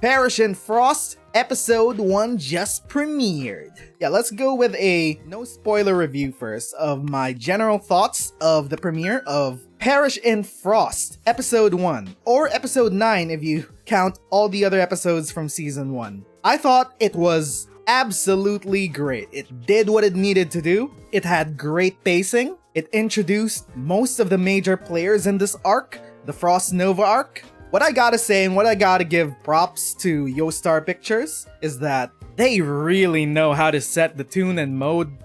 Perish in Frost Episode 1 just premiered. Yeah, let's go with a no spoiler review first of my general thoughts of the premiere of Perish in Frost Episode 1, or Episode 9 if you count all the other episodes from Season 1. I thought it was absolutely great. It did what it needed to do. It had great pacing. It introduced most of the major players in this arc, the Frost Nova arc. What I gotta say and what I gotta give props to Yoestar Pictures is that they really know how to set the tune and mood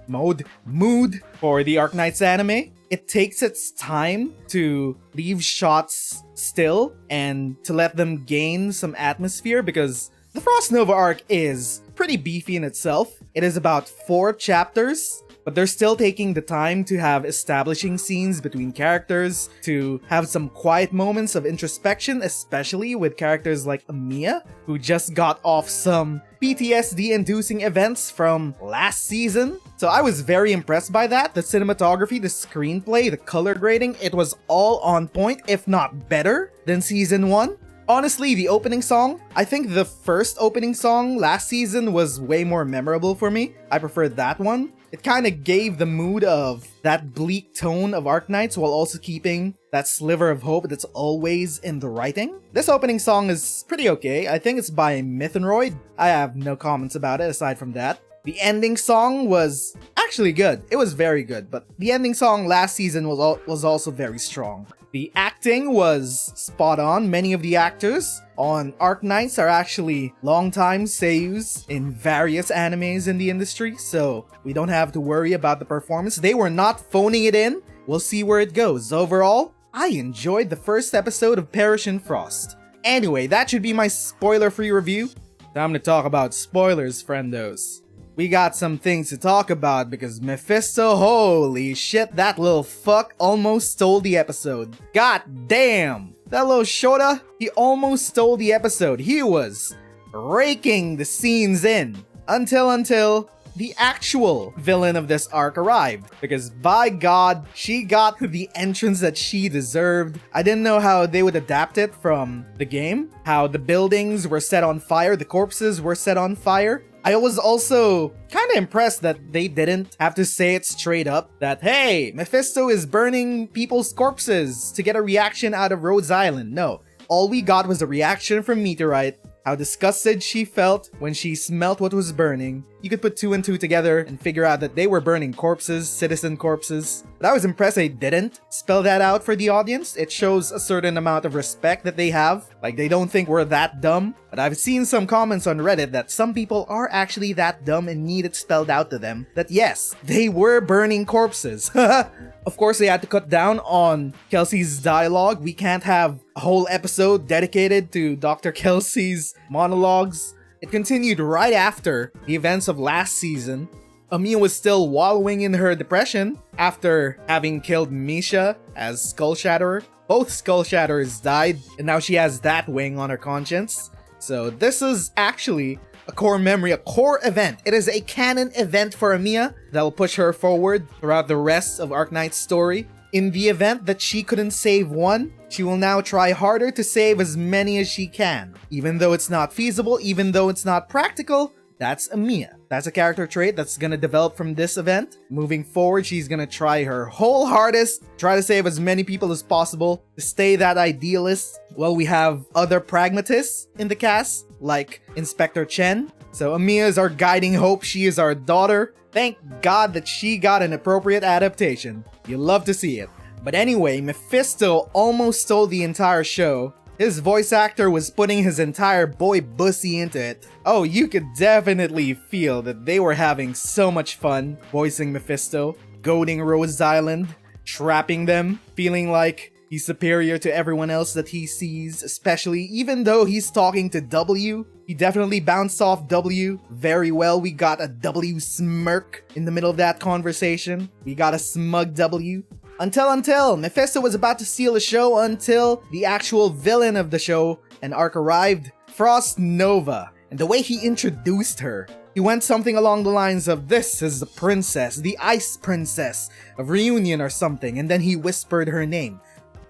for the Arknights anime. It takes its time to leave shots still and to let them gain some atmosphere because the Frost Nova arc is pretty beefy in itself. It is about 4 chapters, but they're still taking the time to have establishing scenes between characters, to have some quiet moments of introspection, especially with characters like Amiya, who just got off some PTSD-inducing events from last season. So I was very impressed by that. The cinematography, the screenplay, the color grading, it was all on point, if not better than Season 1. Honestly, the opening song, I think the first opening song last season was way more memorable for me. I preferred that one. It kind of gave the mood of that bleak tone of Arknights while also keeping that sliver of hope that's always in the writing. This opening song is pretty okay. I think it's by Mythenroid. I have no comments about it aside from that. The ending song was actually good. It was very good, but the ending song last season was also very strong. The acting was spot on. Many of the actors on Arknights are actually longtime seiyus in various animes in the industry, so we don't have to worry about the performance. They were not phoning it in. We'll see where it goes. Overall, I enjoyed the first episode of Perish in Frost. Anyway, that should be my spoiler-free review. Time to talk about spoilers, friendos. We got some things to talk about because Mephisto, holy shit, that little fuck almost stole the episode. God damn! That little Shota, he almost stole the episode. He was raking the scenes in until the actual villain of this arc arrived. Because by God, she got the entrance that she deserved. I didn't know how they would adapt it from the game. How the buildings were set on fire, the corpses were set on fire. I was also kind of impressed that they didn't have to say it straight up that, hey, Mephisto is burning people's corpses to get a reaction out of Rhodes Island. No, all we got was a reaction from Meteorite, how disgusted she felt when she smelt what was burning. You could put 2 and 2 together and figure out that they were burning corpses, citizen corpses. But I was impressed they didn't spell that out for the audience. It shows a certain amount of respect that they have. Like, they don't think we're that dumb. But I've seen some comments on Reddit that some people are actually that dumb and need it spelled out to them that yes, they were burning corpses. Of course, they had to cut down on Kelsey's dialogue. We can't have a whole episode dedicated to Dr. Kelsey's monologues. It continued right after the events of last season. Amiya was still wallowing in her depression after having killed Misha as Skull Shatterer. Both Skull Shatterers died, and now she has that weighing on her conscience. So this is actually a core memory, a core event. It is a canon event for Amiya that will push her forward throughout the rest of Arknight's story. In the event that she couldn't save one, she will now try harder to save as many as she can. Even though it's not feasible, even though it's not practical, that's Amiya. That's a character trait that's gonna develop from this event. Moving forward, she's gonna try her whole hardest, try to save as many people as possible, to stay that idealist. Well, we have other pragmatists in the cast, like Inspector Chen. So Amiya is our guiding hope, she is our daughter. Thank God that she got an appropriate adaptation. You love to see it. But anyway, Mephisto almost stole the entire show. His voice actor was putting his entire boy bussy into it. Oh, you could definitely feel that they were having so much fun voicing Mephisto, goading Rhodes Island, trapping them, feeling like he's superior to everyone else that he sees, especially even though he's talking to W. He definitely bounced off W very well. We got a W smirk in the middle of that conversation. We got a smug W. Until Mephisto was about to steal the show until the actual villain of the show and arc arrived, Frost Nova. And the way he introduced her, he went something along the lines of, this is the princess, the ice princess of Reunion or something, and then he whispered her name,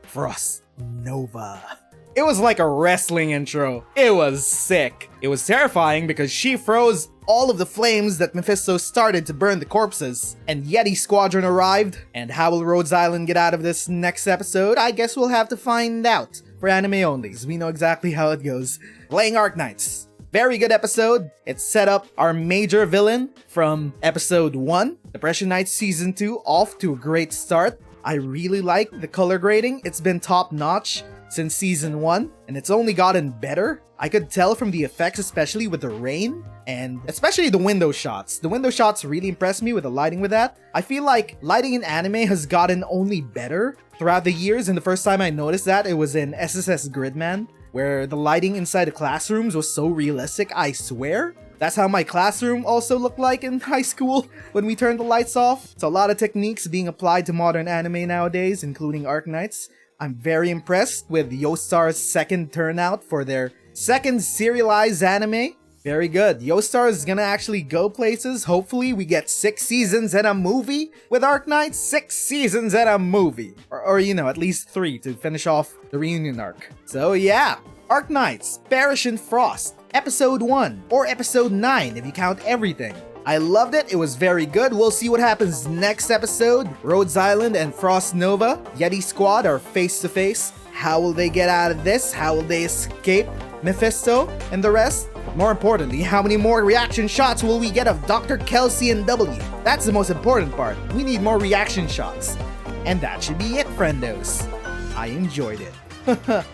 Frost Nova. It was like a wrestling intro. It was sick. It was terrifying because she froze all of the flames that Mephisto started to burn the corpses. And Yeti Squadron arrived. And how will Rhodes Island get out of this next episode? I guess we'll have to find out. For anime onlys, we know exactly how it goes. Playing Arknights. Very good episode. It set up our major villain from episode 1, Depression Knights Season 2, off to a great start. I really like the color grading. It's been top notch since Season 1, and it's only gotten better. I could tell from the effects, especially with the rain, and especially the window shots. The window shots really impressed me with the lighting with that. I feel like lighting in anime has gotten only better throughout the years, and the first time I noticed that, it was in SSS Gridman, where the lighting inside the classrooms was so realistic, I swear. That's how my classroom also looked like in high school when we turned the lights off. It's a lot of techniques being applied to modern anime nowadays, including Arknights. I'm very impressed with Yostar's second turnout for their second serialized anime. Very good. Yostar is gonna actually go places. Hopefully we get 6 seasons and a movie with Arknights. 6 seasons and a movie. Or you know, at least 3 to finish off the reunion arc. So yeah, Arknights, Perish in Frost, Episode 1, or Episode 9 if you count everything. I loved it, it was very good. We'll see what happens next episode. Rhodes Island and Frost Nova, Yeti Squad are face to face. How will they get out of this? How will they escape Mephisto and the rest? More importantly, how many more reaction shots will we get of Dr. Kelsey and W? That's the most important part. We need more reaction shots. And that should be it, friendos. I enjoyed it.